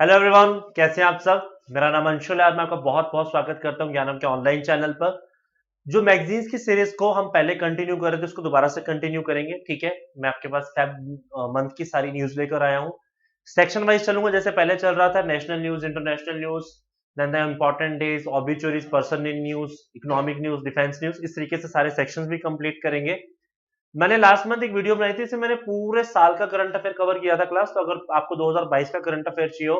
Hello everyone, कैसे हैं आप सब। मेरा नाम अंशुल है और मैं आपका बहुत बहुत स्वागत करता हूं ज्ञानम के ऑनलाइन चैनल पर। जो मैगजीन्स की सीरीज को हम पहले कंटिन्यू कर रहे थे उसको दोबारा से कंटिन्यू करेंगे। ठीक है, मैं आपके पास फेब मंथ की सारी न्यूज लेकर आया हूं। सेक्शन वाइज चलूंगा, जैसे पहले चल रहा था national news, international news, then the important days, obituaries, person in news, economic news, defence news, इस तरीके से सारे सेक्शंस भी कंप्लीट करेंगे। मैंने लास्ट मंथ एक वीडियो बनाई थी, इसमें मैंने पूरे साल का करंट अफेयर कवर किया था क्लास। तो अगर आपको 2022 का करंट अफेयर चाहिए हो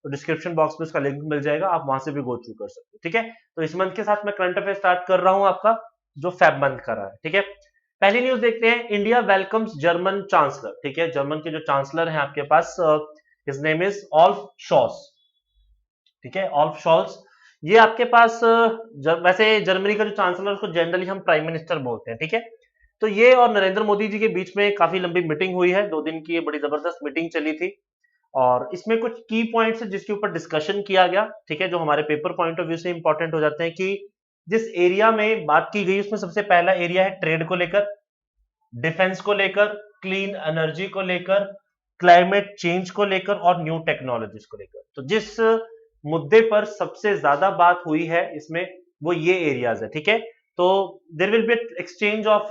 तो डिस्क्रिप्शन बॉक्स में उसका लिंक मिल जाएगा, आप वहां से भी गो थ्रू कर सकते हो। ठीक है, तो इस मंथ के साथ मैं करंट अफेयर स्टार्ट कर रहा हूं आपका, जो फेब मंथ का रहा है। ठीक है, पहली न्यूज देखते हैं। India welcomes German chancellor. ठीक है, जर्मन के जो चांसलर हैं आपके पास, हिज नेम इज ऑल्फ शॉस। ठीक है, ऑल्फ शॉल्स। ये आपके पास वैसे जर्मनी का जो चांसलर उसको जनरली हम प्राइम मिनिस्टर बोलते हैं। ठीक है, तो ये और नरेंद्र मोदी जी के बीच में काफी लंबी मीटिंग हुई है, 2 दिन की ये बड़ी जबरदस्त मीटिंग चली थी। और इसमें कुछ की पॉइंट्स है जिसके ऊपर डिस्कशन किया गया। ठीक है, जो हमारे पेपर पॉइंट ऑफ व्यू से इंपॉर्टेंट हो जाते हैं कि जिस एरिया में बात की गई उसमें सबसे पहला एरिया है ट्रेड को लेकर, डिफेंस को लेकर, क्लीन एनर्जी को लेकर, क्लाइमेट चेंज को लेकर और न्यू टेक्नोलॉजीज को लेकर। तो जिस मुद्दे पर सबसे ज्यादा बात हुई है इसमें, वो ये एरियाज है। ठीक है, तो there will be exchange of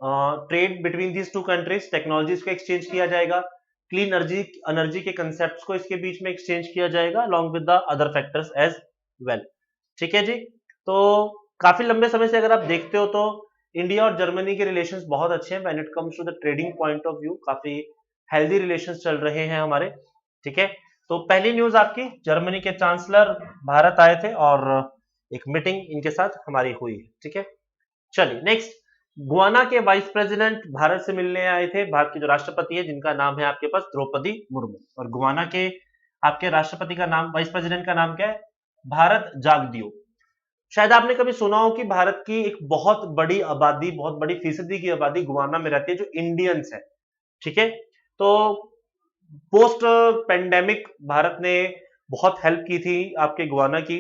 trade between these two countries, technologies को एक्सचेंज किया जाएगा, क्लीन एनर्जी एनर्जी के कंसेप्ट को इसके बीच में एक्सचेंज किया जाएगा along with the other factors as well. ठीक है जी, तो काफी लंबे समय से अगर आप देखते हो तो इंडिया और जर्मनी के रिलेशंस बहुत अच्छे हैं। When it comes to the trading point of view काफी हेल्दी रिलेशंस चल रहे हैं हमारे। ठीक है, तो पहली न्यूज आपकी, जर्मनी के चांसलर भारत आए थे और एक मीटिंग इनके साथ हमारी हुई है। ठीक है, चलिए नेक्स्ट। गुआना के वाइस प्रेसिडेंट भारत से मिलने आए थे। भारत के जो राष्ट्रपति है जिनका नाम है आपके पास द्रौपदी मुर्मू, और गुआना के आपके राष्ट्रपति का नाम, वाइस प्रेसिडेंट का नाम क्या है? भारत जागदियो। शायद आपने कभी सुना हो कि भारत की एक बहुत बड़ी आबादी, बहुत बड़ी फीसदी की आबादी गुआना में रहती है, जो इंडियंस है। ठीक है, तो पोस्ट पेंडेमिक भारत ने बहुत हेल्प की थी आपके गुआना की,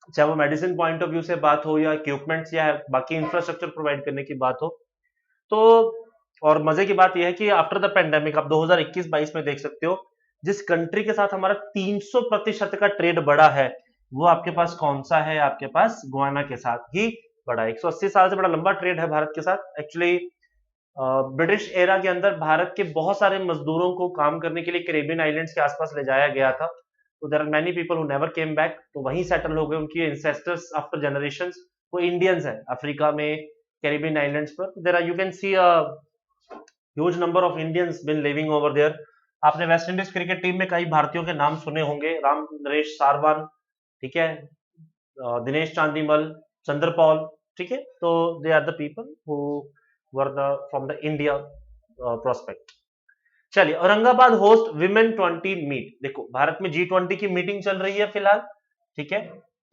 चाहे वो मेडिसिन पॉइंट ऑफ व्यू से बात हो या इक्विपमेंट्स या बाकी इंफ्रास्ट्रक्चर प्रोवाइड करने की बात हो। तो और मजे की बात यह है कि आफ्टर द पेंडेमिक आप 2021-22 में देख सकते हो, जिस कंट्री के साथ हमारा 300% का ट्रेड बढ़ा है, वो आपके पास कौन सा है? आपके पास गुआना के साथ ही बढ़ा है। 180 साल से बड़ा लंबा ट्रेड है भारत के साथ। एक्चुअली ब्रिटिश एरा के अंदर भारत के बहुत सारे मजदूरों को काम करने के लिए कैरेबियन आइलैंड्स के आसपास ले जाया गया था। तो there are many people who never came back, तो वहीं सेटल हो गए। उनकी एंसेस्टर्स आफ्टर जनरेशंस वो इंडियंस हैं अफ्रीका में, कैरेबियन आइलैंड्स पर। There are, you can see a huge number of Indians been living over there. आपने वेस्ट इंडीज क्रिकेट टीम में कई भारतीयों के नाम सुने होंगे, राम नरेश सारवान, ठीक है, दिनेश चांदीमल, चंद्रपॉल। ठीक है, तो they are the people who were the from the India prospect. चलिए, औरंगाबाद होस्ट विमेन 20 मीट। देखो, भारत में G20 की मीटिंग चल रही है फिलहाल। ठीक है,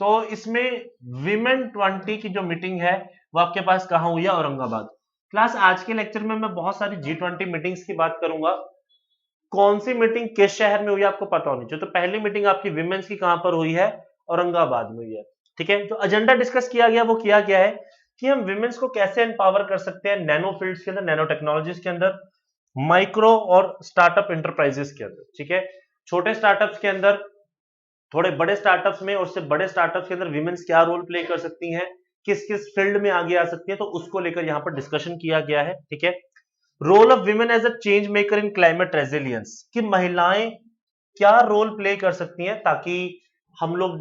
तो इसमें विमेन 20 की जो मीटिंग है वो आपके पास कहां हुई है? औरंगाबाद। क्लास आज के लेक्चर में मैं बहुत सारी G20 मीटिंग्स की बात करूंगा। कौन सी मीटिंग किस शहर में हुई है आपको पता होनी चाहिए। तो पहली मीटिंग आपकी विमेन्स की कहां पर हुई है? औरंगाबाद में हुई है। ठीक है, जो एजेंडा डिस्कस किया गया वो किया गया है कि हम विमेन्स को कैसे एम्पावर कर सकते हैं नैनो फील्ड्स के अंदर, नैनो टेक्नोलॉजीज के अंदर, माइक्रो और स्टार्टअप इंटरप्राइजेस के अंदर। ठीक है, छोटे स्टार्टअप्स के अंदर, थोड़े बड़े स्टार्टअप्स में, और उससे बड़े स्टार्टअप्स के अंदर विमेन्स क्या रोल प्ले कर सकती हैं, किस किस फील्ड में आगे आ सकती है, तो उसको लेकर यहां पर डिस्कशन किया गया है। ठीक है, role of women as a change maker in climate resilience, कि महिलाएं क्या रोल प्ले कर सकती हैं ताकि हम लोग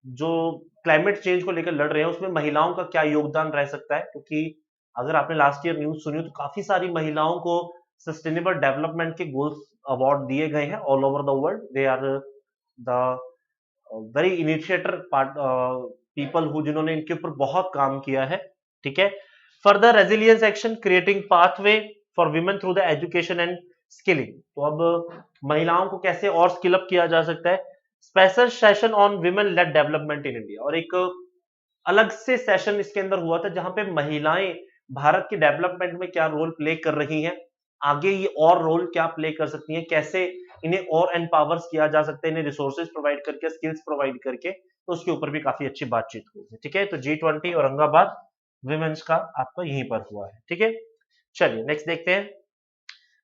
जो क्लाइमेट चेंज को लेकर लड़ रहे हैं उसमें महिलाओं का क्या योगदान रह सकता है। क्योंकि अगर आपने लास्ट ईयर न्यूज सुनी हो तो काफी सारी महिलाओं को सस्टेनेबल डेवलपमेंट के गोल्स अवार्ड दिए गए हैं all over the world. They are the very initiator part people who, जिन्होंने इनके ऊपर बहुत काम किया है। ठीक है, further resilience action creating pathway for women through the education and skilling. तो अब महिलाओं को कैसे और स्किल अप किया जा सकता है। Special session on women lead development in India, और एक अलग से सेशन इसके अंदर हुआ था जहां पे महिलाएं भारत के डेवलपमेंट में क्या रोल प्ले कर रही हैं, आगे ये और रोल क्या प्ले कर सकती हैं, कैसे इन्हें और एम्पावर्स किया जा सकता है, इन्हें रिसोर्सेज प्रोवाइड करके, स्किल्स प्रोवाइड करके। तो उसके ऊपर भी काफी अच्छी बातचीत हुई। ठीक है, तो G20 औरंगाबाद विमेंस का आपका यहीं पर हुआ है। ठीक है, चलिए नेक्स्ट देखते हैं।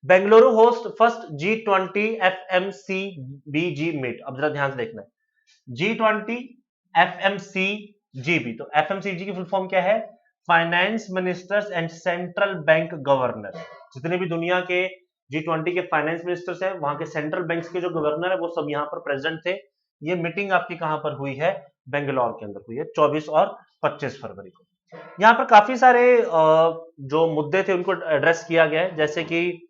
Bengaluru host first G20 FMCBG meet. अब जरा ध्यान से देखना है, G20 FMCGB, तो FMCG की फुल फॉर्म क्या है? Finance ministers and central bank governor. जितने भी दुनिया के G20 के फाइनेंस मिनिस्टर्स हैं, वहां के सेंट्रल बैंक्स के जो गवर्नर है वो सब यहाँ पर प्रेजेंट थे। ये मीटिंग आपकी कहां पर हुई है? बेंगलोर के अंदर हुई है, 24 और 25 फरवरी को। यहाँ पर काफी सारे जो मुद्दे थे उनको एड्रेस किया गया है, जैसे कि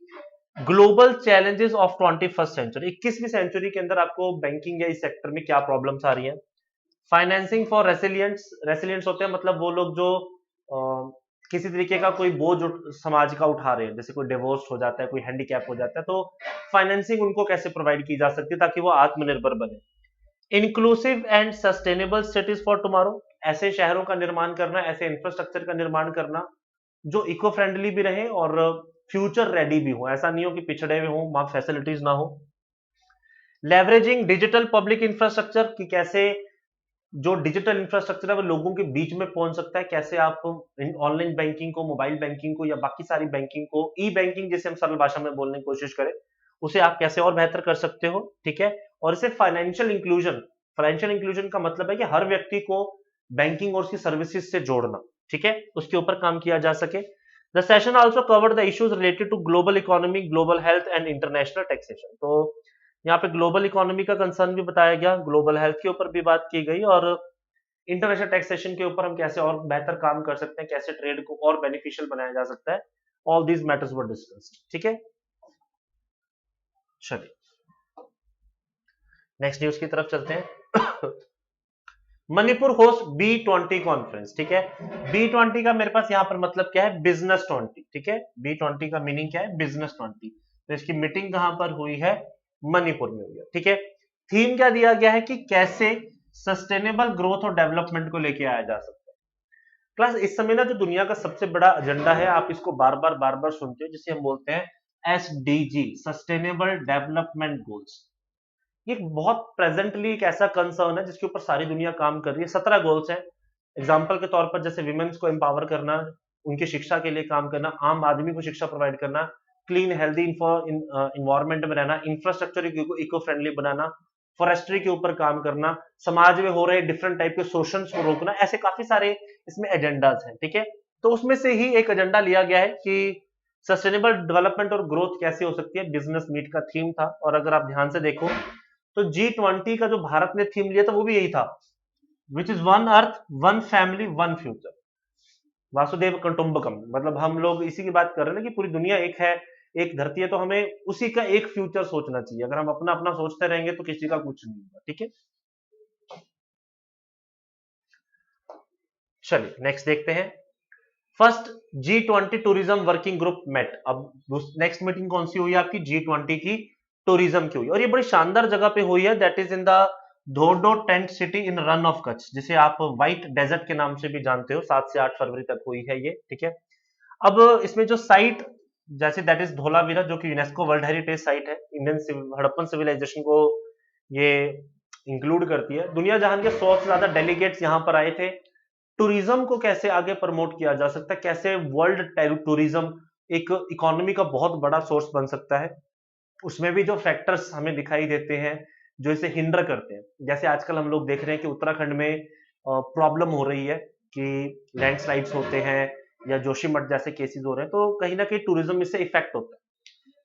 global challenges of 21st century, 21वीं सेंचुरी के अंदर आपको बैंकिंग या इस सेक्टर में क्या प्रॉब्लम्स आ रही हैं। फाइनेंसिंग फॉर रेसिलियंस, रेसिलियंस होते हैं मतलब वो लोग जो किसी तरीके का कोई बोझ समाज का उठा रहे हैं, जैसे कोई डिवोर्स हो जाता है, कोई हैंडीकैप हो जाता है, तो फाइनेंसिंग उनको कैसे प्रोवाइड की जा सकती है ताकि वो आत्मनिर्भर बने। Inclusive and sustainable cities for tomorrow, ऐसे शहरों का निर्माण करना, ऐसे इंफ्रास्ट्रक्चर का निर्माण करना जो इको फ्रेंडली भी रहे और फ्यूचर रेडी भी हो। ऐसा नहीं हो कि पिछड़े हुए हो, वहां फैसिलिटीज ना हो। लेवरेजिंग डिजिटल पब्लिक इंफ्रास्ट्रक्चर, कि कैसे जो डिजिटल इंफ्रास्ट्रक्चर है वो लोगों के बीच में पहुंच सकता है, कैसे आप ऑनलाइन बैंकिंग को, मोबाइल बैंकिंग को या बाकी सारी बैंकिंग को, ई बैंकिंग जिसे हम सरल भाषा में बोलने की कोशिश करें, उसे आप कैसे और बेहतर कर सकते हो। ठीक है, और इसे फाइनेंशियल इंक्लूजन, फाइनेंशियल इंक्लूजन का मतलब है कि हर व्यक्ति को बैंकिंग और उसकी सर्विसेज से जोड़ना। ठीक है, उसके ऊपर काम किया जा सके। The session also covered the issues related to global economy, global health and international taxation. तो यहाँ पे ग्लोबल इकोनॉमी का कंसर्न भी बताया गया, ग्लोबल हेल्थ के ऊपर भी बात की गई, और इंटरनेशनल टैक्सेशन के ऊपर हम कैसे और बेहतर काम कर सकते हैं, कैसे ट्रेड को और बेनिफिशियल बनाया जा सकता है। All these matters were discussed. ठीक है, चलिए नेक्स्ट न्यूज की तरफ चलते हैं। Manipur host B20 conference. ठीक है, B20 का मेरे पास यहाँ पर मतलब क्या है? बिजनेस 20। ठीक है, B20 का मीनिंग क्या है? बिजनेस 20। तो इसकी मीटिंग कहां पर हुई है? मणिपुर में हुई है। ठीक है, थीम क्या दिया गया है कि कैसे सस्टेनेबल ग्रोथ और डेवलपमेंट को लेके आया जा सकता है। क्लास, इस समय ना जो दुनिया का सबसे बड़ा एजेंडा है, आप इसको बार बार सुनते हो, जिसे हम बोलते हैं SDG, सस्टेनेबल डेवलपमेंट गोल्स। ये बहुत प्रेजेंटली एक ऐसा कंसर्न है जिसके ऊपर सारी दुनिया काम कर रही है। 17 गोल्स हैं। एग्जाम्पल के तौर पर जैसे विमेन्स को एम्पावर करना, उनकी शिक्षा के लिए काम करना, आम आदमी को शिक्षा प्रोवाइड करना, क्लीन हेल्दी इन्वायरमेंट में रहना, इंफ्रास्ट्रक्चर इको फ्रेंडली बनाना, फॉरेस्ट्री के ऊपर काम करना, समाज में हो रहे डिफरेंट टाइप के शोषण को रोकना, ऐसे काफी सारे इसमें एजेंडाज हैं। ठीक है, तो उसमें से ही एक एजेंडा लिया गया है कि सस्टेनेबल डेवलपमेंट और ग्रोथ कैसे हो सकती है, बिजनेस मीट का थीम था। और अगर आप ध्यान से देखो तो G20 का जो भारत ने थीम लिया था वो भी यही था, which is one earth one family one future, वासुदेव कुटुंबकम। मतलब हम लोग इसी की बात कर रहे हैं ना कि पूरी दुनिया एक है, एक धरती है, तो हमें उसी का एक फ्यूचर सोचना चाहिए। अगर हम अपना अपना सोचते रहेंगे तो किसी का कुछ नहीं होगा। ठीक है, चलिए नेक्स्ट देखते हैं। First G20 tourism working group met. अब नेक्स्ट मीटिंग कौन सी हुई है आपकी? G20 की टूरिज्म की हुई, और ये बड़ी शानदार जगह पे हुई है, that is in the Dhordo tent city in run of Kutch, जिसे आप व्हाइट डेजर्ट के नाम से भी जानते हो। 7 से 8 फरवरी तक हुई है ये। ठीक है, अब इसमें जो साइट, जैसे दैट इज धोलावीरा, जो कि यूनेस्को वर्ल्ड हेरिटेज साइट है, इंडियन हड़प्पन सिविलाइजेशन को ये इंक्लूड करती है। दुनिया जहां के 100 से ज्यादा डेलीगेट्स यहाँ पर आए थे। टूरिज्म को कैसे आगे प्रमोट किया जा सकता है, कैसे वर्ल्ड टूरिज्म एक इकोनॉमी का बहुत बड़ा सोर्स बन सकता है, उसमें भी जो फैक्टर्स हमें दिखाई देते हैं जो इसे हिंडर करते हैं। जैसे आजकल हम लोग देख रहे हैं कि उत्तराखंड में प्रॉब्लम हो रही है कि लैंडस्लाइड्स होते हैं या जोशीमठ जैसे केसेस हो रहे हैं, तो कहीं ना कहीं टूरिज्म इससे इफेक्ट होता है।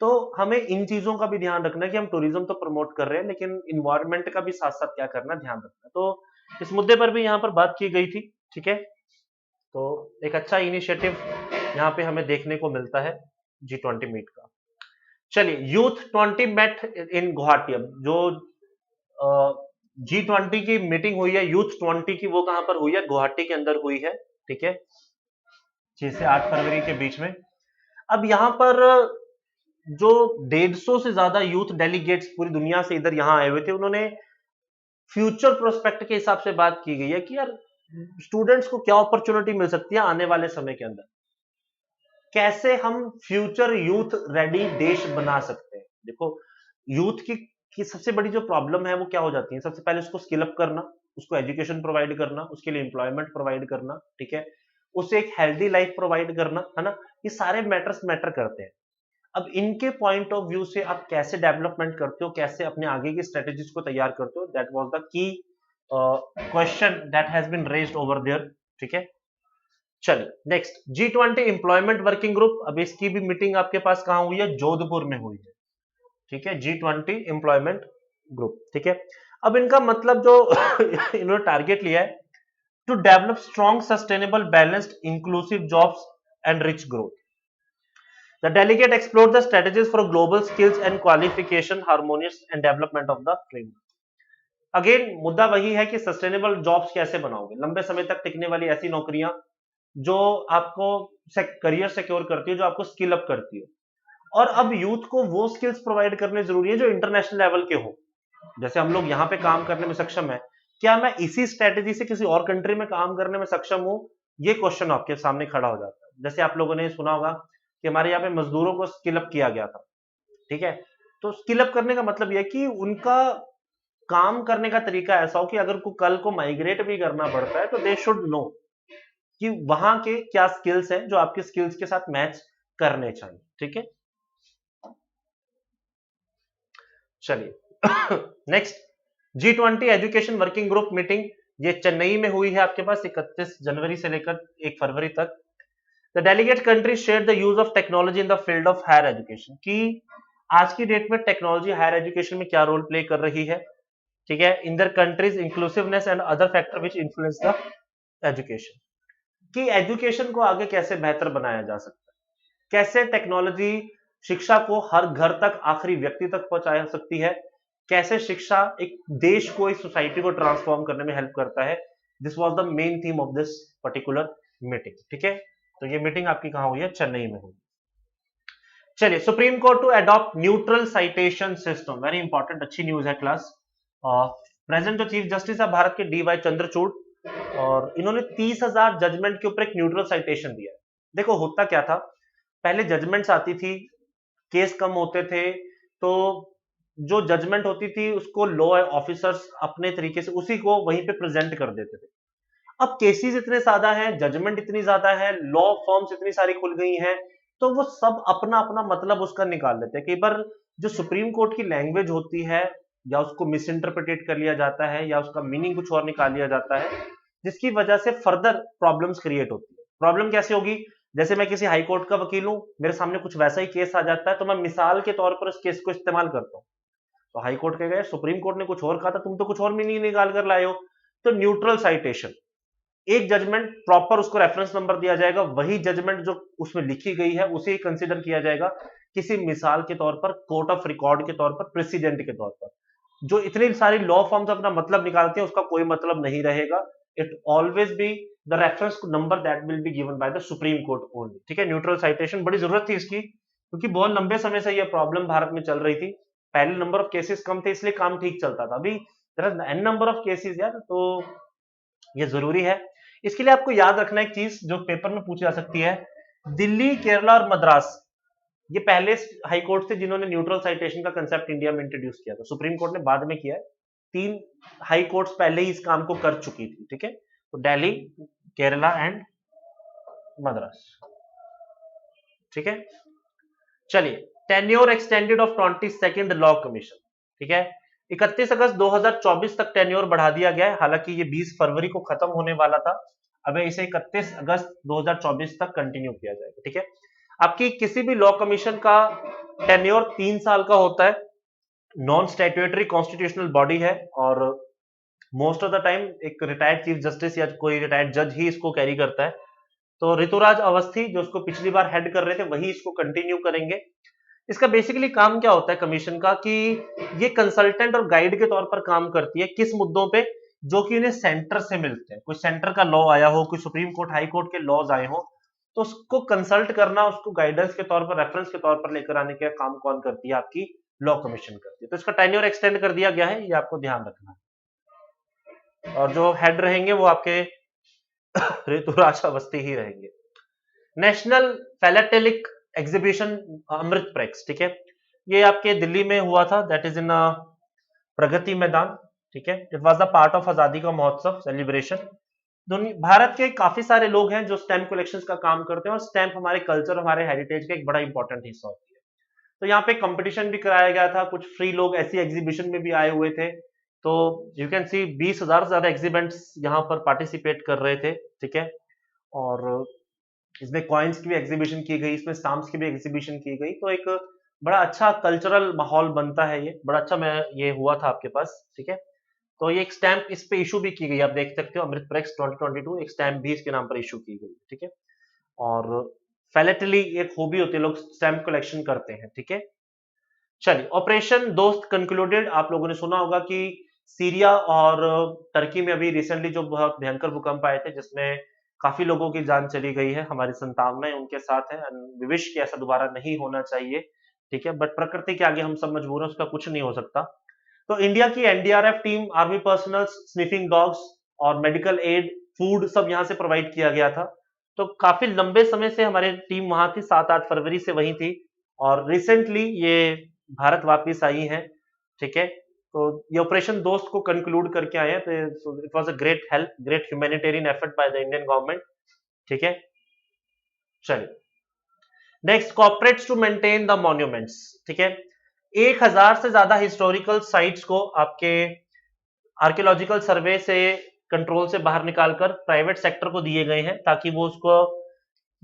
तो हमें इन चीजों का भी ध्यान रखना है कि हम टूरिज्म तो प्रमोट कर रहे हैं, लेकिन इन्वायरमेंट का भी साथ साथ क्या करना, ध्यान रखना। तो इस मुद्दे पर भी यहाँ पर बात की गई थी। ठीक है, तो एक अच्छा इनिशिएटिव यहाँ पे हमें देखने को मिलता है G20 मीट का। चलिए, यूथ 20 मेट इन गुवाहाटी। अब जो G20 की मीटिंग हुई है यूथ 20 की, वो कहां पर हुई है? गुवाहाटी के अंदर हुई है। ठीक है, 6 से 8 फरवरी के बीच में। अब यहाँ पर जो 150 से ज्यादा यूथ डेलीगेट्स पूरी दुनिया से इधर यहाँ आए हुए थे, उन्होंने फ्यूचर प्रोस्पेक्ट के हिसाब से बात की गई है कि यार स्टूडेंट्स को क्या अपॉर्चुनिटी मिल सकती है आने वाले समय के अंदर, कैसे हम फ्यूचर यूथ रेडी देश बना सकते हैं। देखो, यूथ की सबसे बड़ी जो प्रॉब्लम है वो क्या हो जाती है? सबसे पहले उसको स्किल अप करना, उसको एजुकेशन प्रोवाइड करना, उसके लिए एम्प्लॉयमेंट प्रोवाइड करना। ठीक है, उसे एक हेल्दी लाइफ प्रोवाइड करना, है ना, ये सारे मैटर्स मैटर करते हैं। अब इनके पॉइंट ऑफ व्यू से आप कैसे डेवलपमेंट करते हो, कैसे अपने आगे की स्ट्रेटेजीज को तैयार करते हो, that was the key question that has been raised over there. ठीक है, चलिए next, G20 employment working group. अब इसकी भी मीटिंग आपके पास कहां हुई है, जोधपुर में हुई है। ठीक है, G20 एम्प्लॉयमेंट ग्रुप। ठीक है, अब इनका मतलब जो इन्होंने टारगेट लिया है, to develop strong sustainable balanced inclusive jobs and rich growth. The delegate explored the strategies for global skills and qualification harmonious and development of the framework. Again मुद्दा वही है कि सस्टेनेबल जॉब्स कैसे बनाओगे, लंबे समय तक टिकने वाली ऐसी नौकरियां जो आपको करियर सिक्योर करती है, जो आपको स्किल अप करती है। और अब यूथ को वो स्किल्स प्रोवाइड करने जरूरी है जो इंटरनेशनल लेवल के हो। जैसे हम लोग यहाँ पे काम करने में सक्षम है, क्या मैं इसी स्ट्रेटेजी से किसी और कंट्री में काम करने में सक्षम हूँ, ये क्वेश्चन आपके सामने खड़ा हो जाता है। जैसे आप लोगों ने सुना होगा कि हमारे यहाँ पे मजदूरों को स्किल अप किया गया था। ठीक है, तो स्किल अप करने का मतलब यह कि उनका काम करने का तरीका ऐसा हो कि अगर को कल को माइग्रेट भी करना पड़ता है तो दे शुड नो कि वहां के क्या स्किल्स हैं जो आपके स्किल्स के साथ मैच करने चाहिए। ठीक है, चलिए next, G20 education working group meeting, ये चेन्नई में हुई है आपके पास 31 जनवरी से लेकर 1 फरवरी तक। The delegate country share the use of technology in the field of higher education, कि आज की डेट में टेक्नोलॉजी हायर एजुकेशन में क्या रोल प्ले कर रही है। ठीक है, in their countries inclusiveness and other factor which influence the education, कि एजुकेशन को आगे कैसे बेहतर बनाया जा सकता है, कैसे टेक्नोलॉजी शिक्षा को हर घर तक आखिरी व्यक्ति तक पहुंचा सकती है, कैसे शिक्षा एक देश को, इस सोसाइटी को ट्रांसफॉर्म करने में हेल्प करता है। This was the main theme of this particular meeting. ठीक है, तो ये मीटिंग आपकी कहां हुई है, चेन्नई में हुई। चलिए, Supreme Court to adopt neutral citation system, very important, अच्छी न्यूज है क्लास। प्रेजेंट जो चीफ जस्टिस है भारत के DY चंद्रचूड़, और इन्होंने 30,000 जजमेंट के ऊपर एक न्यूट्रल साइटेशन दिया है। देखो होता क्या था, पहले जजमेंट्स आती थी, केस कम होते थे, तो जो जजमेंट होती थी उसको लॉ ऑफिसर्स अपने तरीके से उसी को वहीं पे प्रेजेंट कर देते थे। अब केसेस इतने ज्यादा हैं, जजमेंट इतनी ज्यादा है, लॉ फॉर्म्स इतनी सारी खुल गई हैं, तो वो सब अपना अपना मतलब उसका निकाल लेते हैं। कई बार जो सुप्रीम कोर्ट की लैंग्वेज होती है, या उसको मिस इंटरप्रिटेट कर लिया जाता है, या उसका मीनिंग कुछ और निकाल लिया जाता है, जिसकी वजह से फर्दर प्रॉब्लम्स क्रिएट होती है। प्रॉब्लम कैसे होगी, जैसे मैं किसी हाई कोर्ट का वकील हूं, मेरे सामने कुछ वैसा ही केस आ जाता है, तो मैं मिसाल के तौर पर उस केस को इस्तेमाल करता हूं। तो हाई कोर्ट के गए, सुप्रीम कोर्ट ने कुछ और कहा था, तुम तो कुछ और मीनिंग निकाल कर लाए हो। तो न्यूट्रल साइटेशन, एक जजमेंट प्रॉपर उसको रेफरेंस नंबर दिया जाएगा, वही जजमेंट जो उसमें लिखी गई है उसे ही कंसीडर किया जाएगा, किसी मिसाल के तौर पर, कोर्ट ऑफ रिकॉर्ड के तौर पर, प्रेसिडेंट के तौर पर। जो इतनी सारी लॉ फॉर्म्स अपना मतलब निकालते हैं उसका कोई मतलब नहीं रहेगा। It always be the reference number that will be given by the supreme court only. ठीक है, न्यूट्रल साइटेशन बड़ी जरूरत थी इसकी, क्योंकि बहुत लंबे समय से यह प्रॉब्लम भारत में चल रही थी। पहले नंबर ऑफ केसेस कम थे इसलिए काम ठीक चलता था, अभी एन नंबर ऑफ केसेस यार, तो ये जरूरी है। इसके लिए आपको याद रखना एक चीज जो पेपर में पूछी जा सकती है, दिल्ली, केरला और मद्रास, ये पहले हाई कोर्ट थे जिन्होंने न्यूट्रल साइटेशन का कंसेप्ट इंडिया में इंट्रोड्यूस किया था। सुप्रीम कोर्ट ने बाद में किया है, 3 हाई कोर्ट्स पहले ही इस काम को कर चुकी थी। ठीक है, तो दिल्ली, केरला एंड मद्रास। ठीक है, चलिए, tenure extended of 22nd law commission. ठीक है, 31 अगस्त 2024 तक टेन्योर बढ़ा दिया गया है, हालांकि ये 20 फरवरी को खत्म होने वाला था, अब इसे 31 अगस्त 2024 तक कंटिन्यू किया जाएगा। ठीक है, आपकी किसी भी लॉ कमीशन का टेन्योर 3 साल का होता है, नॉन स्टैट्यूटरी कॉन्स्टिट्यूशनल बॉडी है, और मोस्ट ऑफ द टाइम एक रिटायर्ड चीफ जस्टिस या कोई रिटायर्ड जज ही इसको कैरी करता है। तो ऋतुराज अवस्थी जो इसको पिछली बार हेड कर रहे थे वही इसको कंटिन्यू करेंगे। इसका बेसिकली काम क्या होता है कमीशन का, कि ये कंसल्टेंट और गाइड के तौर पर काम करती है, किस मुद्दों पे, जो कि इन्हें सेंटर से मिलते हैं। कोई सेंटर का लॉ आया हो, कोई सुप्रीम कोर्ट, हाई कोर्ट के लॉज आए हो, तो उसको कंसल्ट करना, उसको गाइडेंस के तौर पर, रेफरेंस के तौर पर लेकर आने का काम कौन करती है, आपकी लॉ कमीशन करती है। तो इसका टेन्योर एक्सटेंड कर दिया गया है, ये आपको ध्यान रखना है। और जो हेड रहेंगे वो आपके ऋतुराज अवस्थी ही रहेंगे। नेशनल फिलेटेलिक एग्जीबिशन अमृत प्रेक्स, ठीक है, ये आपके दिल्ली में हुआ था, that is in Pragati Maidan. ठीक है, it was the part of आजादी का महोत्सव सेलिब्रेशन। भारत के काफी सारे लोग हैं जो स्टैम्प कलेक्शंस का काम करते हैं, और स्टैम्प हमारे कल्चर, हमारे हेरिटेज का एक बड़ा इंपॉर्टेंट हिस्सा होती है। तो यहाँ पे कंपटीशन भी कराया गया था, कुछ फ्री लोग ऐसी एग्जीबिशन में भी आए हुए थे। तो यू कैन सी 20,000 से ज्यादा एग्जिबेंट्स यहाँ पर पार्टिसिपेट कर रहे थे, ठीक है। और इसमें कॉइन्स की भी एग्जीबिशन की गई, इसमें स्टाम्प्स की भी एग्जीबिशन की गई, तो एक बड़ा अच्छा कल्चरल माहौल बनता है, ये बड़ा अच्छा मैं ये हुआ था आपके पास, ठीक है। तो ये एक स्टैंप इस पे इशू भी की गई, आप देख सकते हो, अमृत प्रेस 2022 एक स्टैंप भी इसके नाम पर इशू की गई, ठीक है। और फेलेटली एक हॉबी होती है, लोग स्टैंप कलेक्शन करते हैं, ठीक है। चलिए, ऑपरेशन दोस्त कंक्लूडेड। आप लोगों ने सुना होगा कि सीरिया और टर्की में अभी रिसेंटली जो बहुत भयंकर भूकंप आए थे, जिसमें काफी लोगों की जान चली गई है, हमारी संतावनाएं उनके साथ है, वी विश कि ऐसा दोबारा नहीं होना चाहिए, ठीक है। बट प्रकृति के आगे हम सब मजबूर हैं, उसका कुछ नहीं हो सकता। तो इंडिया की NDRF team, army personnel, sniffing dogs और मेडिकल एड, फूड सब यहाँ से प्रोवाइड किया गया था। तो काफी लंबे समय से हमारी टीम वहां थी, 7-8 फरवरी से वहीं थी, और रिसेंटली ये भारत वापस आई हैं, ठीक है। तो ये ऑपरेशन दोस्त को कंक्लूड करके आए हैं, तो it was a great help, great humanitarian effort by the Indian government, ठीक है। चलिए, next, corporates to maintain the monuments, ठीक है। 1,000 से ज्यादा हिस्टोरिकल साइट्स को आपके आर्कियोलॉजिकल सर्वे से कंट्रोल से बाहर निकालकर प्राइवेट सेक्टर को दिए गए हैं, ताकि वो उसको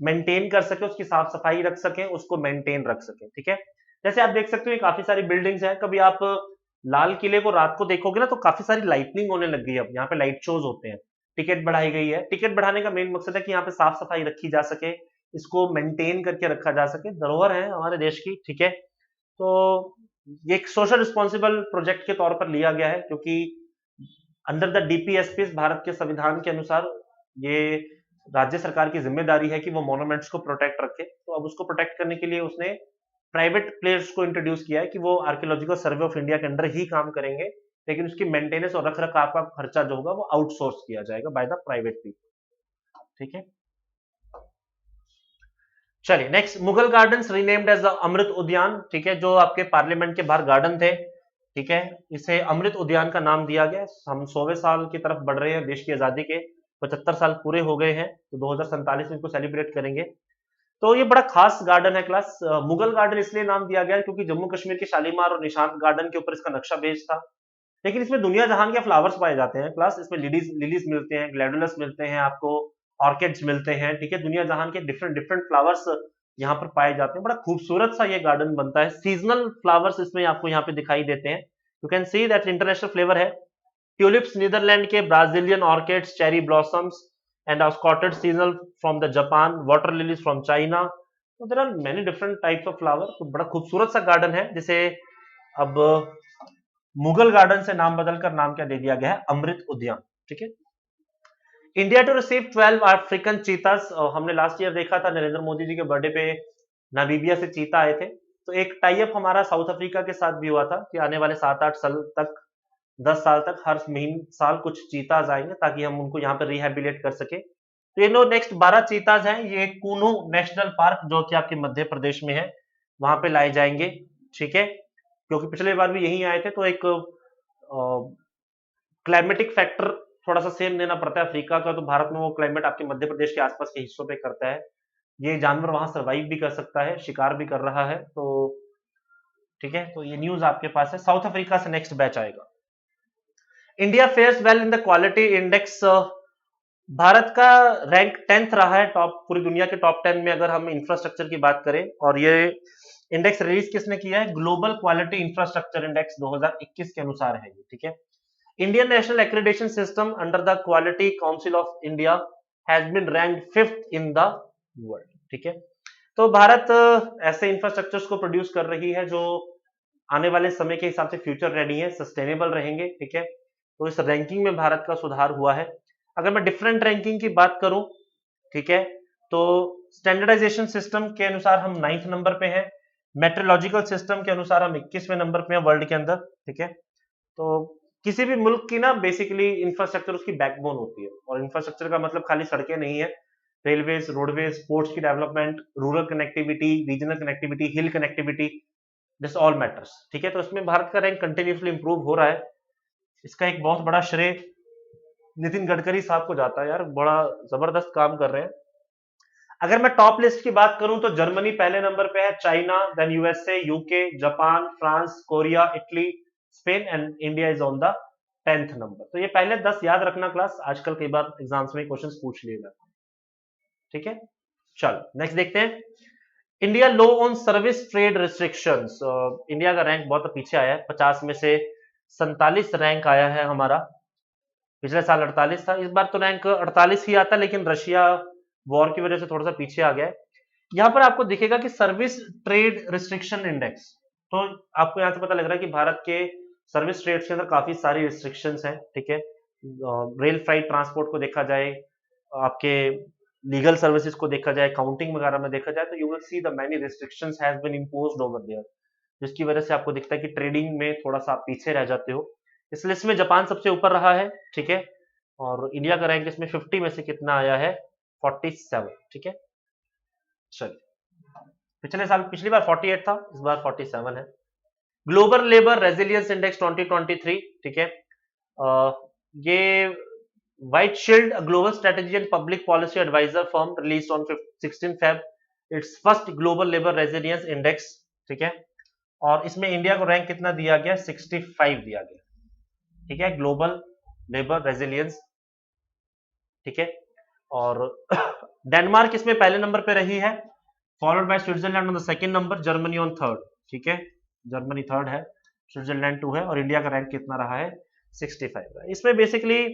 मेंटेन कर सके, उसकी साफ सफाई रख सके, उसको मेंटेन रख सके, ठीक है। जैसे आप देख सकते हो, ये काफी सारी बिल्डिंग्स हैं, कभी आप लाल किले को रात को देखोगे ना, तो काफी सारी लाइटनिंग होने लग गई है, अब यहाँ पे लाइट शोज होते हैं, टिकट बढ़ाई गई है। टिकट बढ़ाने का मेन मकसद है कि यहाँ पे साफ सफाई रखी जा सके, इसको मेंटेन करके रखा जा सके, धरोहर है हमारे देश की, ठीक है। तो ये एक सोशल रिस्पॉन्सिबल प्रोजेक्ट के तौर पर लिया गया है, क्योंकि अंडर द डीपीएसपी भारत के संविधान के अनुसार ये राज्य सरकार की जिम्मेदारी है कि वो मॉन्यूमेंट्स को प्रोटेक्ट रखे। तो अब उसको प्रोटेक्ट करने के लिए उसने प्राइवेट प्लेयर्स को इंट्रोड्यूस किया है कि वो आर्कियोलॉजिकल सर्वे ऑफ इंडिया के अंडर ही काम करेंगे, लेकिन उसकी मेंटेनेंस और रख रखाव का खर्चा जो होगा वो आउटसोर्स किया जाएगा बाय द प्राइवेट पीपल, ठीक है। चलिए, next, Mughal gardens renamed as the Amrit Udyan, ठीक है। जो आपके पार्लियामेंट के बाहर गार्डन थे, ठीक है, इसे अमृत उद्यान का नाम दिया गया। हम 100वें साल की तरफ बढ़ रहे हैं, देश की आजादी के 75 साल पूरे हो गए हैं, तो 2047 में इनको सेलिब्रेट करेंगे। तो ये बड़ा खास गार्डन है क्लास। मुगल गार्डन इसलिए नाम दिया गया क्योंकि जम्मू कश्मीर के शालीमार और निशान गार्डन के ऊपर इसका नक्शा बेस्ड था। लेकिन इसमें दुनिया जहान के फ्लावर्स पाए जाते हैं क्लास, इसमें लिलीज लिलीज मिलते हैं, ग्लैडुलस मिलते हैं आपको, ऑर्किड्स मिलते हैं, ठीक है। दुनिया जहान के डिफरेंट डिफरेंट फ्लावर्स यहाँ पर पाए जाते हैं। बड़ा खूबसूरत सा ये गार्डन बनता है, सीजनल फ्लावर्स इसमें आपको यहाँ पे दिखाई देते हैं। You can see that international flavour है। ट्यूलिप्स नीदरलैंड के, Brazilian orchids, cherry blossoms and scented seasonal from the Japan, water lilies from China. तो there are many different types of flower. तो बड़ा खूबसूरत सा गार्डन है, जिसे अब मुगल गार्डन से नाम बदलकर नाम क्या दे दिया गया है, अमृत उद्यान, ठीक है। India to receive 12 African cheetahs. हमने लास्ट ईयर देखा था, नरेंद्र मोदी जी के बर्थडे पे नामीबिया से चीता आए थे। तो एक टाई अप हमारा साउथ अफ्रीका के साथ भी हुआ था कि आने वाले 7-8 साल तक, 10 साल तक हर महीने साल कुछ चीताज आएंगे, ताकि हम उनको यहाँ पर रिहेबिलिट कर सके। तो ये नो नेक्स्ट 12 चीताज हैं, ये कूनू नेशनल पार्क जो कि आपके मध्य प्रदेश में है, वहां पे लाए जाएंगे, ठीक है। क्योंकि पिछले बार भी यहीं आए थे, तो एक क्लाइमेटिक फैक्टर थोड़ा सा सेम देना पड़ता है अफ्रीका का, तो भारत में वो क्लाइमेट आपके मध्य प्रदेश के आसपास के हिस्सों पे करता है। ये जानवर वहां सर्वाइव भी कर सकता है, शिकार भी कर रहा है, तो ठीक है। तो ये न्यूज आपके पास है। साउथ अफ्रीका से नेक्स्ट बैच आएगा। India fares well in the quality index. Bharat का रैंक 10th रहा है, टॉप पूरी दुनिया के टॉप 10 में, अगर हम इंफ्रास्ट्रक्चर की बात करें। और ये इंडेक्स रिलीज किसने किया है, ग्लोबल क्वालिटी इंफ्रास्ट्रक्चर इंडेक्स 2021 के अनुसार है ये, ठीक है। Indian National Accreditation System under the Quality Council of India has been ranked 5th in the world, ठीक है। तो भारत ऐसे इंफ्रास्ट्रक्चर्स को प्रोड्यूस कर रही है जो आने वाले समय के हिसाब से फ्यूचर रेडी है, सस्टेनेबल रहेंगे, ठीक है। तो इस रैंकिंग में भारत का सुधार हुआ है। अगर मैं डिफरेंट रैंकिंग की बात करूं, ठीक है, तो स्टैंडर्डाइजेशन सिस्टम के अनुसार हम 9th नंबर पे हैं, मेट्रोलॉजिकल सिस्टम के अनुसार हम 21वें नंबर पे हैं वर्ल्ड के अंदर, ठीक है। तो किसी भी मुल्क की ना बेसिकली इंफ्रास्ट्रक्चर उसकी बैकबोन होती है, और इंफ्रास्ट्रक्चर का मतलब खाली सड़कें नहीं है, रेलवेज, रोडवेज, पोर्ट्स की development, rural connectivity, regional connectivity, hill connectivity, this all matters, ठीक है। तो इसमें भारत का रैंक कंटिन्यूसली इंप्रूव हो रहा है। इसका एक बहुत बड़ा श्रेय नितिन गडकरी साहब को जाता है यार, बड़ा जबरदस्त काम कर रहे हैं। अगर मैं टॉप लिस्ट की बात करूं तो जर्मनी पहले नंबर पे है, China, then USA, UK, Japan, France, Korea, Italy, Spain and India is on the 10th number. तो ये पहले 10 याद रखना क्लास, आजकल कई बार एग्जाम्स में क्वेश्चंस पूछ लिए जाते हैं। ठीक है, चलो नेक्स्ट देखते हैं। India low on service trade restrictions. India का रैंक बहुत पीछे आया है, 50 में से 47 रैंक आया है हमारा। पिछले साल 48 था, इस बार तो रैंक 48 ही आता, लेकिन रशिया वॉर की वजह से थोड़ा सा पीछे आ गया है। यहाँ पर आपको दिखेगा कि सर्विस ट्रेड रिस्ट्रिक्शन इंडेक्स, तो आपको यहाँ से पता लग रहा है कि भारत के सर्विस ट्रेड के अंदर काफी सारी रिस्ट्रिक्शंस हैं। ठीक है, रेल फ्राइट ट्रांसपोर्ट को देखा जाए, आपके लीगल सर्विसेज को देखा जाए, काउंटिंग वगैरह में देखा जाए, तो you will see the many restrictions has been imposed over there, जिसकी वजह से आपको दिखता है कि ट्रेडिंग में थोड़ा सा आप पीछे रह जाते हो। इस लिस्ट में जापान सबसे ऊपर रहा है। ठीक है, और इंडिया का रैंक इसमें 50 में से कितना आया है, 47। ठीक है, चलिए, पिछले साल पिछली बार 48 था, इस बार 47 है। Global labour resilience index 2023। ठीक है, ये White Shield global strategy and public policy adviser firm release on 16 Feb, its first global labour resilience index. ठीक है, और इसमें इंडिया को रैंक कितना दिया गया, 65 दिया गया। ठीक है, ग्लोबल लेबर रेजिलियंस। ठीक है, और डेनमार्क इसमें पहले नंबर पे रही है, followed by Switzerland on the second number, Germany on third. ठीक है, जर्मनी थर्ड है, स्विट्जरलैंड 2 है, और इंडिया का रैंक कितना रहा है, 65 है। इसमें बेसिकली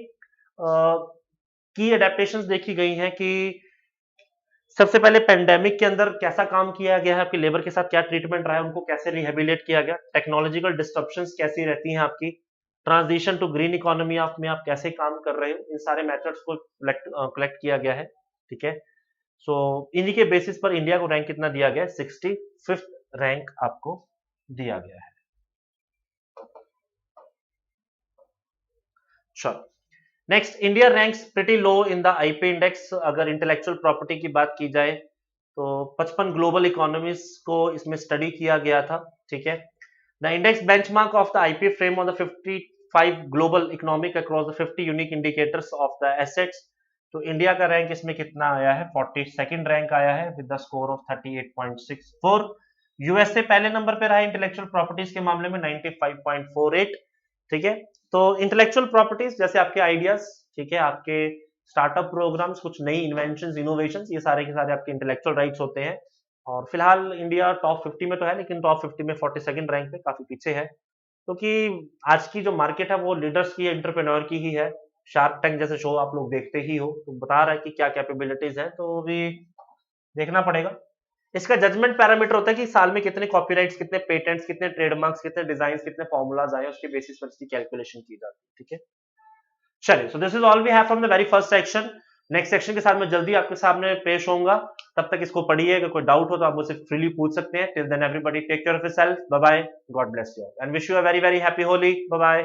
की एडेप्टेशंस देखी गई हैं कि सबसे पहले पेंडेमिक के अंदर कैसा काम किया गया है, आपकी लेबर के साथ क्या ट्रीटमेंट रहा है, उनको कैसे रिहेबिलिटेट किया गया, टेक्नोलॉजिकल डिस्ट्रप्शंस कैसी रहती हैं आपकी, ट्रांजिशन टू ग्रीन इकोनॉमी आप में आप कैसे काम कर रहे हो, इन सारे मेथड्स को कलेक्ट किया गया है। ठीक है, सो इन्हीं के बेसिस पर इंडिया को रैंक कितना दिया गया है, 65th रैंक आपको दिया गया है। चलो next, India ranks pretty low in the IP index. अगर इंटेलेक्चुअल प्रॉपर्टी की बात की जाए तो 55 ग्लोबल इकोनॉमीज को इसमें स्टडी किया गया था। ठीक है, the index benchmark of the IP frame on the 55 global economic across the 50 unique indicators of the assets. तो इंडिया का रैंक इसमें कितना आया है, 42nd रैंक आया है with the score of 38.64। USA पहले नंबर पे रहा है इंटेलेक्चुअल प्रॉपर्टीज के मामले में, 95.48। ठीक है, तो इंटेलेक्चुअल प्रॉपर्टीज जैसे आपके आइडियाज, ठीक है, आपके स्टार्टअप प्रोग्राम्स, कुछ नई इन्वेंशंस, इनोवेशंस, ये सारे के सारे आपके इंटेलेक्चुअल राइट्स होते हैं। और फिलहाल इंडिया टॉप 50 में तो है, लेकिन टॉप 50 में 42nd रैंक पे काफी पीछे है, क्योंकि आज की जो मार्केट है वो लीडर्स की, एंटरप्रेन्योर की ही है। शार्क टैंक जैसे शो आप लोग देखते ही हो, तो बता रहा है कि क्या कैपेबिलिटीज है, तो भी देखना पड़ेगा। इसका जजमेंट पैरामीटर होता है कि साल में कितने कॉपीराइट्स, कितने पेटेंट्स, कितने ट्रेडमार्क्स, कितने डिजाइन, कितने फॉर्मूलाज आए, उसके बेसिस पर इसकी कैलकुलेशन की जाती है। ठीक है, चलिए, so this is all we have from the very first section. Next section के साथ मैं जल्दी आपके सामने पेश होऊंगा, तब तक इसको पढ़िए, अगर कोई डाउट हो तो आप मुझसे फ्रीली पूछ सकते हैं। Till then everybody take care of yourself, bye bye, God bless you and wish you a very very happy Holi, bye bye.